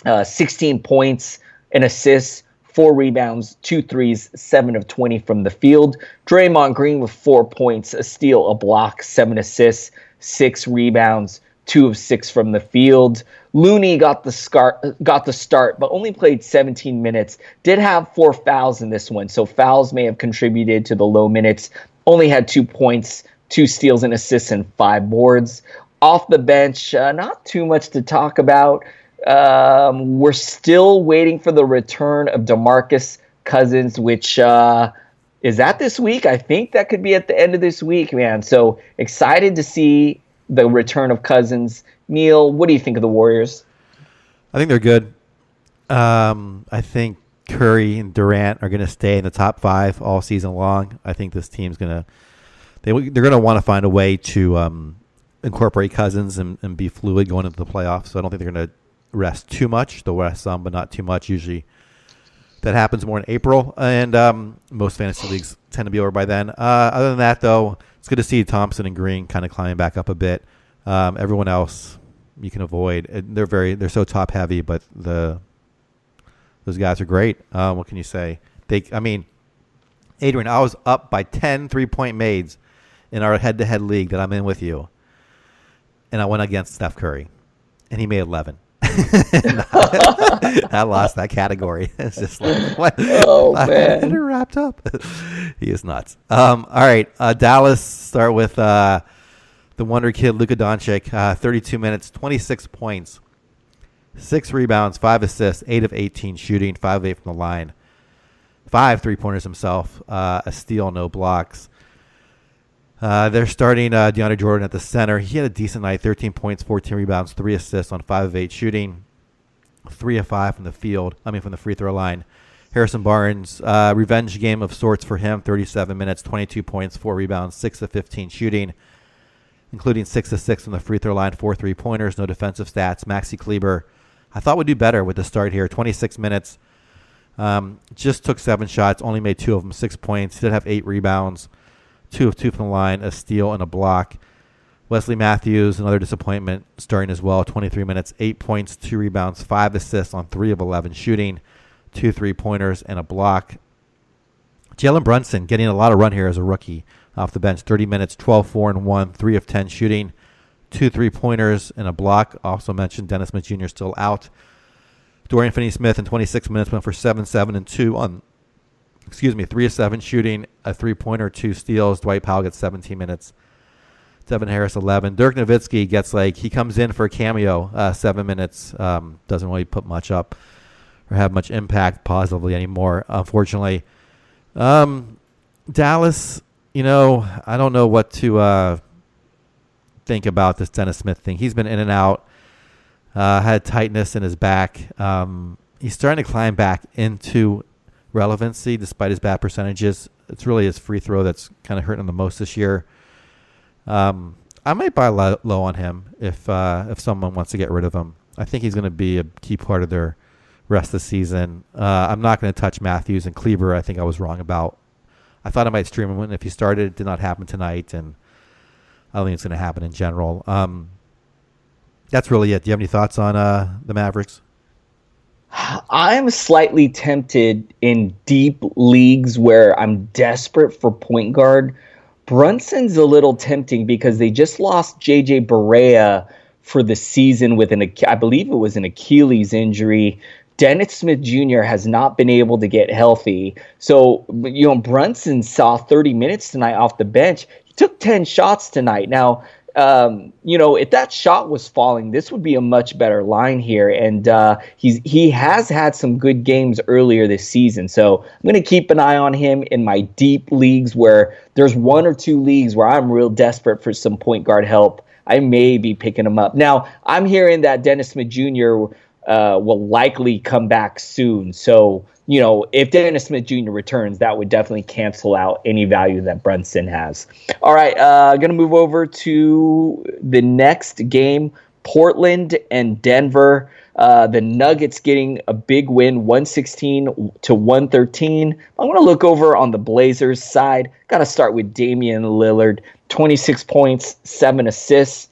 16 points, an assist, 4 rebounds, 2 threes, 7 of 20 from the field. Draymond Green with 4 points, a steal, a block, 7 assists, 6 rebounds, 2 of 6 from the field. Looney got the start, but only played 17 minutes. Did have 4 fouls in this one, so fouls may have contributed to the low minutes. Only had 2 points, 2 steals and assists, and 5 boards. Off the bench, not too much to talk about. We're still waiting for the return of DeMarcus Cousins, which is that this week? I think that could be at the end of this week, man. So excited to see the return of Cousins. Neil, what do you think of the Warriors? I think they're good. I think Curry and Durant are going to stay in the top 5 all season long. I think this team's going to they're going to want to find a way to incorporate Cousins and be fluid going into the playoffs. So I don't think they're going to rest too much. They'll rest some, but not too much. Usually that happens more in April, and most fantasy leagues tend to be over by then. Other than that, though, it's good to see Thompson and Green kind of climbing back up a bit. Everyone else you can avoid. They're so top heavy, but those guys are great. What can you say? Adrian, I was up by 10 3-point mades in our head-to-head league that I'm in with you, and I went against Steph Curry, and he made 11. I lost that category. It's just like, what? Oh, man. I wrapped up. He is nuts. All right. Dallas, start with the wonder kid, Luka Doncic. 32 minutes, 26 points, 6 rebounds, 5 assists, 8 of 18 shooting, 5 of 8 from the line, 5 3-pointers himself, a steal, no blocks. They're starting DeAndre Jordan at the center. He had a decent night, 13 points, 14 rebounds, 3 assists on 5 of 8 shooting, 3 of 5 from the from the free throw line. Harrison Barnes, revenge game of sorts for him, 37 minutes, 22 points, 4 rebounds, 6 of 15 shooting, including 6 of 6 from the free throw line, 4 3-pointers, no defensive stats. Maxi Kleber, I thought would do better with the start here, 26 minutes, just took 7 shots, only made 2 of them, 6 points, did have 8 rebounds, 2 of 2 from the line, a steal and a block. Wesley Matthews, another disappointment, starting as well. 23 minutes, 8 points, 2 rebounds, 5 assists on 3 of 11 shooting, 2 3-pointers, and a block. Jalen Brunson getting a lot of run here as a rookie off the bench. 30 minutes, 12, 4, and 1, 3 of 10 shooting, 2 3-pointers, and a block. Also mentioned Dennis Smith Jr. still out. Dorian Finney-Smith in 26 minutes went for 7, 7, and 2 on 3 of 7 shooting, a 3-pointer, 2 steals. Dwight Powell gets 17 minutes. Devin Harris, 11. Dirk Nowitzki gets he comes in for a cameo, 7 minutes. Doesn't really put much up or have much impact positively anymore, unfortunately. Dallas, I don't know what to think about this Dennis Smith thing. He's been in and out, had tightness in his back. He's starting to climb back into relevancy despite his bad percentages. It's really his free throw that's kind of hurting him the most this year. I might buy low on him if someone wants to get rid of him. I think he's going to be a key part of their rest of the season. I'm not going to touch Matthews and Kleber. I think I was wrong about. I thought I might stream him if he started. It did not happen tonight, and I don't think it's going to happen in general. That's really it. Do you have any thoughts on the Mavericks? I'm slightly tempted in deep leagues where I'm desperate for point guard. Brunson's a little tempting because they just lost J.J. Barea for the season with I believe it was an Achilles injury. Dennis Smith Jr. has not been able to get healthy. So, Brunson saw 30 minutes tonight off the bench. He took 10 shots tonight. Now, if that shot was falling, this would be a much better line here. And he has had some good games earlier this season. So I'm going to keep an eye on him in my deep leagues where there's 1 or 2 leagues where I'm real desperate for some point guard help. I may be picking him up. Now, I'm hearing that Dennis Smith Jr. will likely come back soon. So, if Dennis Smith Jr. returns, that would definitely cancel out any value that Brunson has. All right, going to move over to the next game, Portland and Denver. The Nuggets getting a big win, 116 to 113. I'm going to look over on the Blazers side. Got to start with Damian Lillard, 26 points, 7 assists,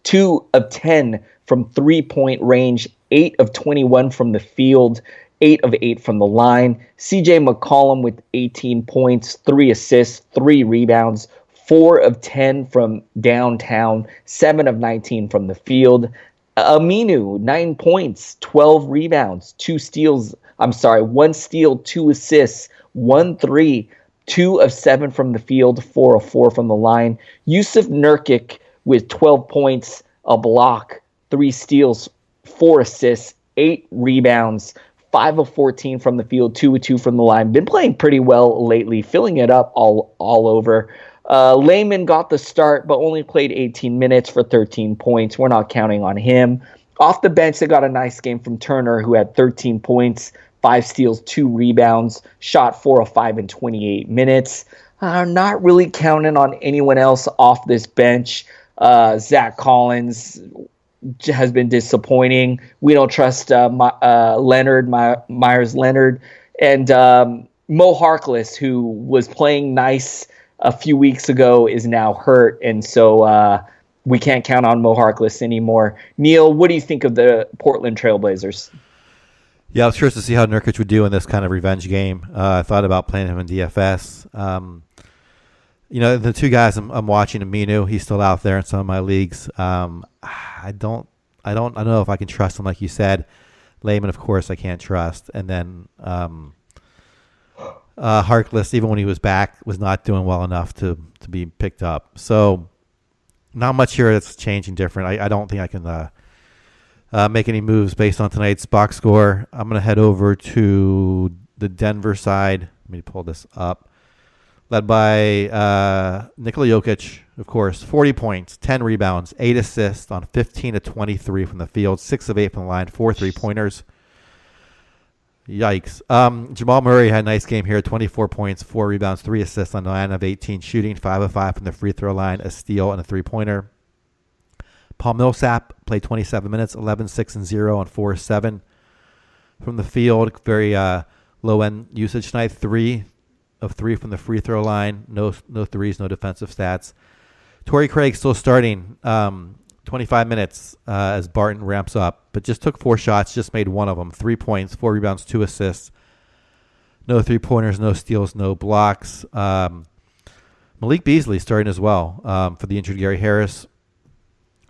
2 of 10 from three-point range, 8 of 21 from the field, 8 of 8 from the line. CJ McCollum with 18 points, 3 assists, 3 rebounds, 4 of 10 from downtown, 7 of 19 from the field. Aminu, 9 points, 12 rebounds, 1 steal, 2 assists, 1 3, 2 of 7 from the field, 4 of 4 from the line. Yusuf Nurkic with 12 points, a block, 3 steals, 4 assists, 8 rebounds, 5 of 14 from the field, 2 of 2 from the line. Been playing pretty well lately, filling it up all over. Layman got the start, but only played 18 minutes for 13 points. We're not counting on him. Off the bench, they got a nice game from Turner, who had 13 points, 5 steals, 2 rebounds, shot 4 of 5 in 28 minutes. Not really counting on anyone else off this bench. Zach Collins has been disappointing. We don't trust Myers Leonard. And Mo Harkless, who was playing nice a few weeks ago, is now hurt, and so we can't count on Mo Harkless anymore. Neil, what do you think of the Portland Trailblazers? Yeah, I was curious to see how Nurkic would do in this kind of revenge game. I thought about playing him in DFS. The two guys I'm watching, Aminu, he's still out there in some of my leagues. I don't know if I can trust him, like you said. Layman, of course, I can't trust, and then Harkless, even when he was back, was not doing well enough to be picked up. So not much here that's changing different. I don't think I can make any moves based on tonight's box score. I'm going to head over to the Denver side. Let me pull this up. Led by Nikola Jokic, of course, 40 points, 10 rebounds, 8 assists on 15 of 23 from the field, 6 of 8 from the line, 4 3-pointers. Yikes. Jamal Murray had a nice game here, 24 points, 4 rebounds, 3 assists on 9 of 18 shooting, 5 of 5 from the free throw line, a steal, and a 3-pointer. Paul Millsap played 27 minutes, 11, 6, and 0 on 4 of 7 from the field. Very low-end usage tonight, 3 of 3 from the free throw line, no threes, no defensive stats. Torrey Craig still starting, 25 minutes as Barton ramps up, but just took 4 shots, just made 1 of them, 3 points, 4 rebounds, 2 assists, no 3-pointers, no steals, no blocks. Malik Beasley starting as well for the injured Gary Harris.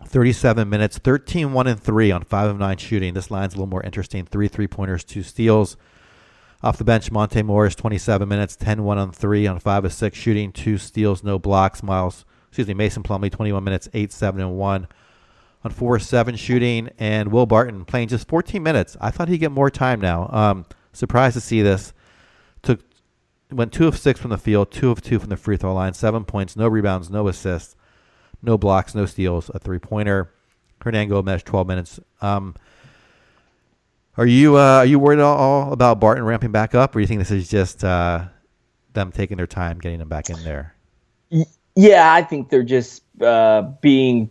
37 minutes, 13, 1, and 3 on 5 of 9 shooting. This line's a little more interesting, 3 3-pointers, 2 steals. Off the bench, Monte Morris, 27 minutes, 10, 1 on 3 on 5 of 6 shooting, 2 steals, no blocks. Mason Plumlee, 21 minutes, 8, 7, and 1 on 4 of 7 shooting. And Will Barton playing just 14 minutes. I thought he'd get more time now. Surprised to see this. Went 2 of 6 from the field, 2 of 2 from the free throw line, 7 points, no rebounds, no assists, no blocks, no steals, a 3-pointer. Hernan Gomez, 12 minutes. Are you worried at all about Barton ramping back up, or do you think this is just them taking their time getting him back in there? Yeah, I think they're just being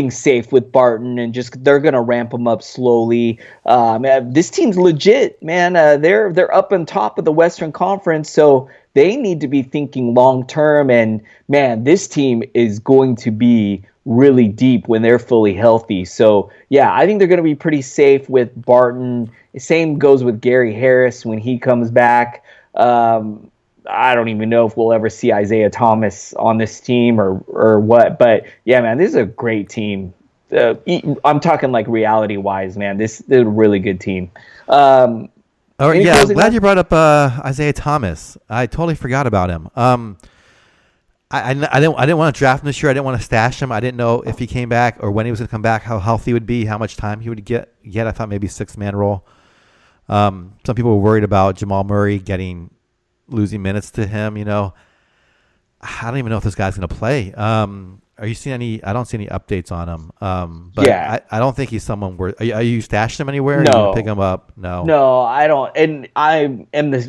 safe with Barton, and they're gonna ramp him up slowly. This team's legit, man. They're up on top of the Western Conference, so they need to be thinking long term. And man, this team is going to be really deep when they're fully healthy. So yeah, I think they're going to be pretty safe with Barton. Same goes with Gary Harris when he comes back. I don't even know if we'll ever see Isaiah Thomas on this team or what. But yeah, man, this is a great team. I'm talking like reality wise, man. This is a really good team. I'm glad you brought up Isaiah Thomas. I totally forgot about him. I didn't want to draft him this year. I didn't want to stash him. I didn't know if he came back or when he was going to come back, how healthy he would be, how much time he would get. I thought maybe 6-man role. Some people were worried about Jamal Murray losing minutes to him. I don't even know if this guy's going to play. Are you seeing any? I don't see any updates on him. But Yeah. I don't think he's someone where. Are you stashing him anywhere? Are you No. gonna pick him up? No. No, I don't. And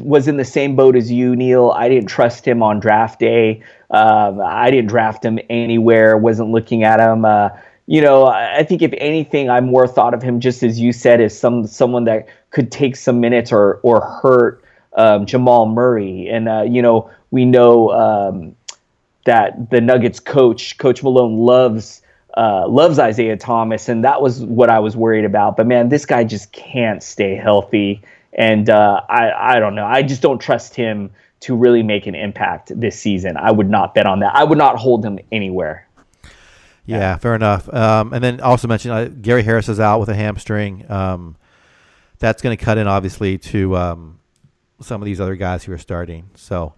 was in the same boat as you, Neil. I didn't trust him on draft day. I didn't draft him anywhere. Wasn't looking at him. I think if anything, I more thought of him, just as you said, as someone that could take some minutes or hurt Jamal Murray. And we know that the Nuggets Coach Malone loves Isaiah Thomas, and that was what I was worried about. But man, this guy just can't stay healthy, and I don't know. I just don't trust him to really make an impact this season. I would not bet on that. I would not hold him anywhere. Yeah, fair enough. And then also mention Gary Harris is out with a hamstring. That's going to cut in obviously to some of these other guys who are starting. So,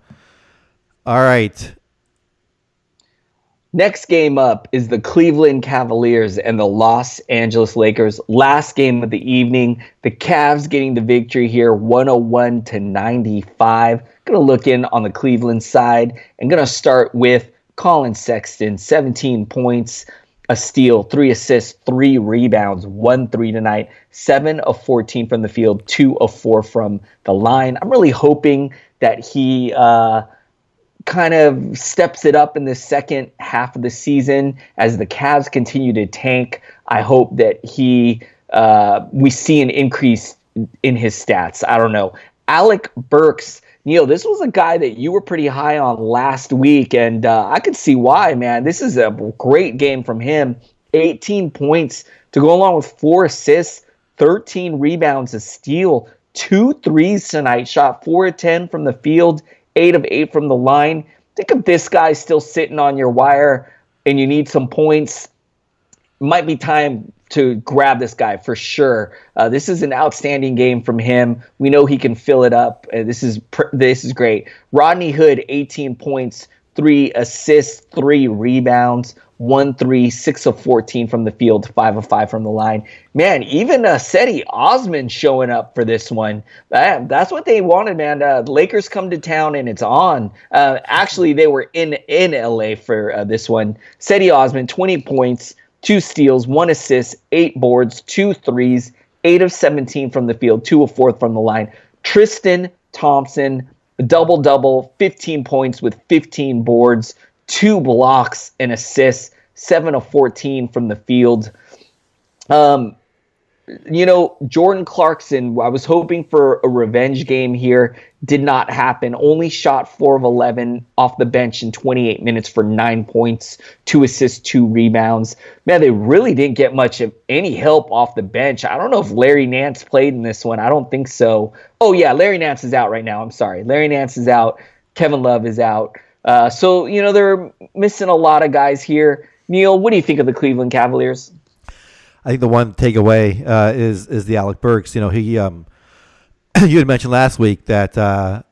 all right. Next game up is the Cleveland Cavaliers and the Los Angeles Lakers. Last game of the evening. The Cavs getting the victory here, 101-95. Going to look in on the Cleveland side and going to start with Colin Sexton, 17 points, a steal, 3 assists, 3 rebounds, 1 3 tonight, 7 of 14 from the field, 2 of 4 from the line. I'm really hoping that he kind of steps it up in the second half of the season as the Cavs continue to tank. I hope that we see an increase in his stats. I don't know. Alec Burks, Neil, this was a guy that you were pretty high on last week, and I could see why, man. This is a great game from him. 18 points to go along with 4 assists, 13 rebounds, a steal, 2 threes tonight, shot 4 of 10 from the field, 8 of 8 from the line. Think of this guy still sitting on your wire and you need some points. Might be time to grab this guy for sure. This is an outstanding game from him. We know he can fill it up. This is great. Rodney Hood, 18 points, 3 assists, 3 rebounds, 1 3, 6 of 14 from the field, 5 of 5 from the line. Man, even Cedi Osman showing up for this one. That's what they wanted, man. Lakers come to town and it's on. Actually, they were in LA for this one. Cedi Osman, 20 points, 2 steals, 1 assist, 8 boards, 2 threes, 8 of 17 from the field, 2 of 4 from the line. Tristan Thompson, double-double, 15 points with 15 boards, 2 blocks and assists, 7 of 14 from the field. Jordan Clarkson, I was hoping for a revenge game here. Did not happen. Only shot 4 of 11 off the bench in 28 minutes for 9 points, 2 assists, 2 rebounds. Man, they really didn't get much of any help off the bench. I don't know if Larry Nance played in this one. I don't think so. Oh, yeah, Larry Nance is out right now. I'm sorry. Larry Nance is out. Kevin Love is out. So they're missing a lot of guys here. Neil, what do you think of the Cleveland Cavaliers? I think the one takeaway is the Alec Burks. He you had mentioned last week that I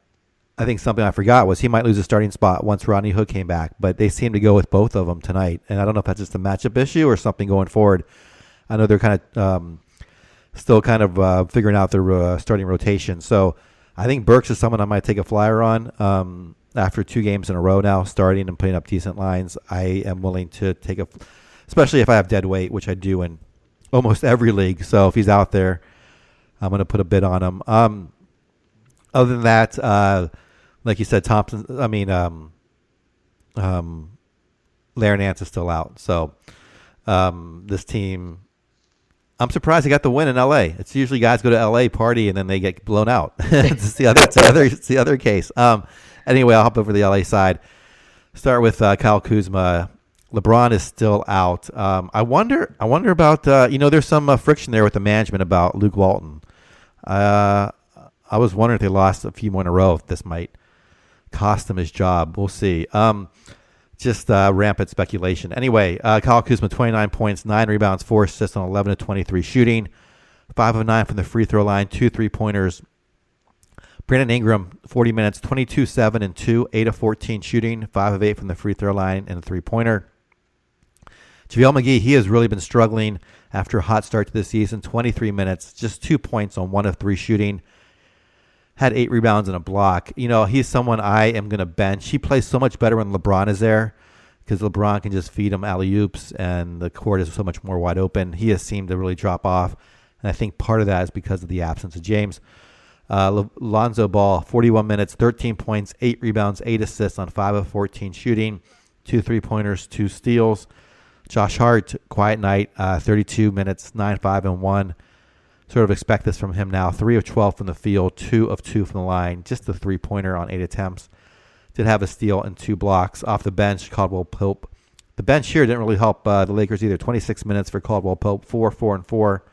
think something I forgot was he might lose a starting spot once Rodney Hood came back, but they seem to go with both of them tonight. And I don't know if that's just a matchup issue or something going forward. I know they're kind of still kind of figuring out their starting rotation. So I think Burks is someone I might take a flyer on after 2 games in a row now, starting and putting up decent lines. I am willing to take especially if I have dead weight, which I do in almost every league. So if he's out there, I'm going to put a bid on him. Other than that, like you said, Larry Nance is still out. So this team, I'm surprised they got the win in LA. It's usually guys go to LA, party, and then they get blown out. It's the other case. Anyway, I'll hop over to the LA side. Start with Kyle Kuzma. LeBron is still out. I wonder about there's some friction there with the management about Luke Walton. I was wondering if they lost a few more in a row, if this might cost him his job. We'll see. Just rampant speculation. Anyway, Kyle Kuzma, 29 points, 9 rebounds, 4 assists on 11 of 23 shooting, 5 of 9 from the free throw line, 2 3-pointers. Brandon Ingram, 40 minutes, 22, 7, and 2, 8 of 14 shooting, 5 of 8 from the free throw line, and a 3-pointer. JaVale McGee, he has really been struggling after a hot start to the season. 23 minutes, just 2 points on 1 of 3 shooting. Had 8 rebounds and a block. He's someone I am going to bench. He plays so much better when LeBron is there because LeBron can just feed him alley-oops, and the court is so much more wide open. He has seemed to really drop off, and I think part of that is because of the absence of James. Lonzo Ball, 41 minutes, 13 points, 8 rebounds, 8 assists on 5 of 14 shooting, 2 3-pointers, 2 steals. Josh Hart, quiet night, 32 minutes, 9, 5, and 1. Sort of expect this from him now. 3 of 12 from the field, 2 of 2 from the line, just a 3-pointer on 8 attempts. Did have a steal and 2 blocks. Off the bench, Caldwell Pope. The bench here didn't really help the Lakers either. 26 minutes for Caldwell Pope, 4, 4, and 4.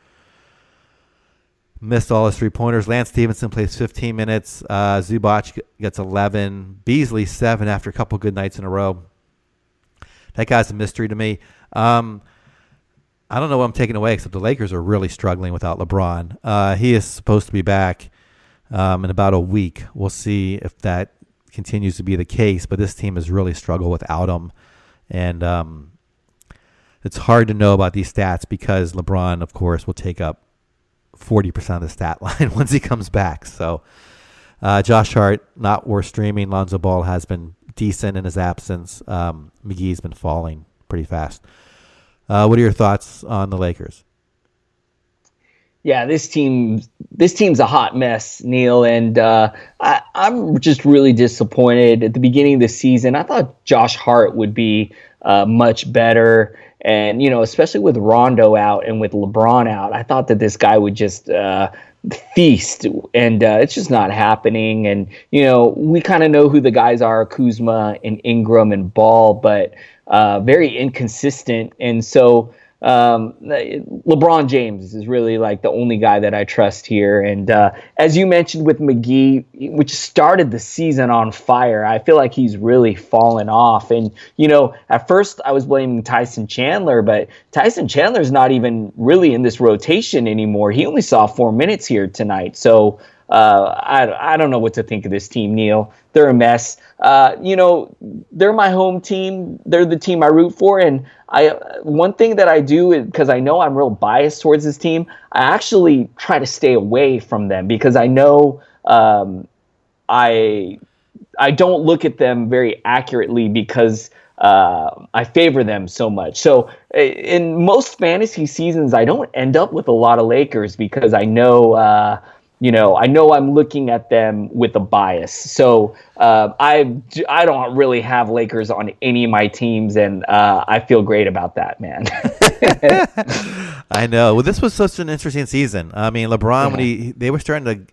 Missed all his 3-pointers. Lance Stevenson plays 15 minutes. Zubac gets 11. Beasley 7 after a couple good nights in a row. That guy's a mystery to me. I don't know what I'm taking away, except the Lakers are really struggling without LeBron. He is supposed to be back in about a week. We'll see if that continues to be the case, but this team has really struggled without him. And it's hard to know about these stats because LeBron, of course, will take up 40% of the stat line once he comes back. So Josh Hart, not worth streaming. Lonzo Ball has been decent in his absence. McGee's been falling pretty fast. What are your thoughts on the Lakers? Yeah, this team's a hot mess, Neil, and I'm just really disappointed. At the beginning of the season, I thought Josh Hart would be much better, and especially with Rondo out and with LeBron out, I thought that this guy would just feast, and it's just not happening. And we kind of know who the guys are: Kuzma and Ingram and Ball, but very inconsistent, and so. LeBron James is really like the only guy that I trust here. And as you mentioned with McGee, which started the season on fire, I feel like he's really fallen off. And, at first I was blaming Tyson Chandler, but Tyson Chandler's not even really in this rotation anymore. He only saw 4 minutes here tonight. So I don't know what to think of this team, Neil. They're a mess. They're my home team. They're the team I root for. And one thing that I do, because I know I'm real biased towards this team, I actually try to stay away from them because I know I don't look at them very accurately because I favor them so much. So in most fantasy seasons, I don't end up with a lot of Lakers because I know I'm looking at them with a bias. So I don't really have Lakers on any of my teams, and I feel great about that, man. I know. Well, this was such an interesting season. I mean, LeBron, when they were starting to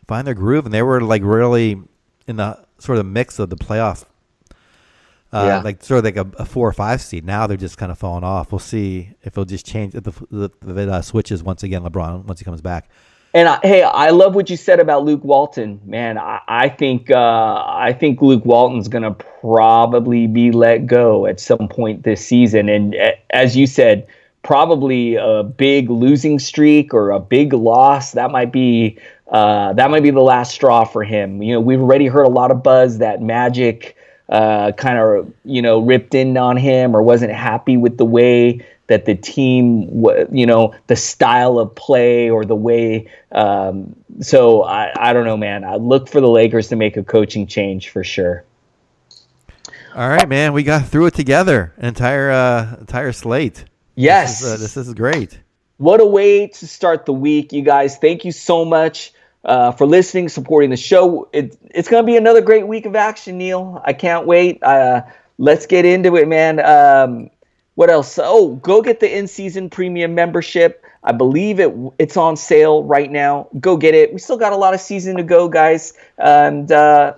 find their groove, and they were like really in the sort of mix of the playoff, like sort of like a 4 or 5 seed. Now they're just kind of falling off. We'll see if it'll just change if the switches once again. LeBron once he comes back. And I love what you said about Luke Walton, man. I think Luke Walton's gonna probably be let go at some point this season, and as you said, probably a big losing streak or a big loss. That might be the last straw for him. We've already heard a lot of buzz that Magic kind of ripped in on him or wasn't happy with the way that the team, the style of play or the way. So I don't know, man. I look for the Lakers to make a coaching change for sure. All right, man. We got through it together. An entire slate. Yes. This is great. What a way to start the week, you guys. Thank you so much for listening, supporting the show. It's going to be another great week of action, Neil. I can't wait. Let's get into it, man. What else? Oh, go get the in-season premium membership. I believe it's on sale right now. Go get it. We still got a lot of season to go, guys. And I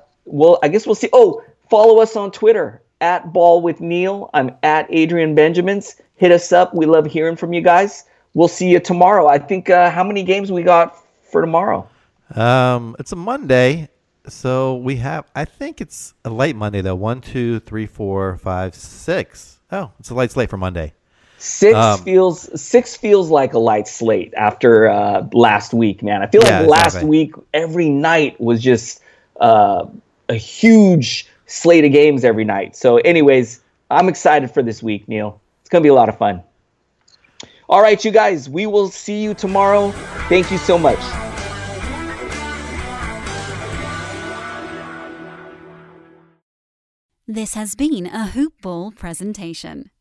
guess we'll see. Oh, follow us on Twitter at Ball with Neil. I'm at Adrian Benjamins. Hit us up. We love hearing from you guys. We'll see you tomorrow. I think how many games we got for tomorrow? It's a Monday, so we have. I think it's a late Monday though. 1, 2, 3, 4, 5, 6. Oh, it's a light slate for Monday. 6 feels like a light slate after last week, man. I feel like last week every night was just a huge slate of games every night. So anyways, I'm excited for this week, Neil. It's going to be a lot of fun. All right, you guys, we will see you tomorrow. Thank you so much. This has been a Hoop Ball presentation.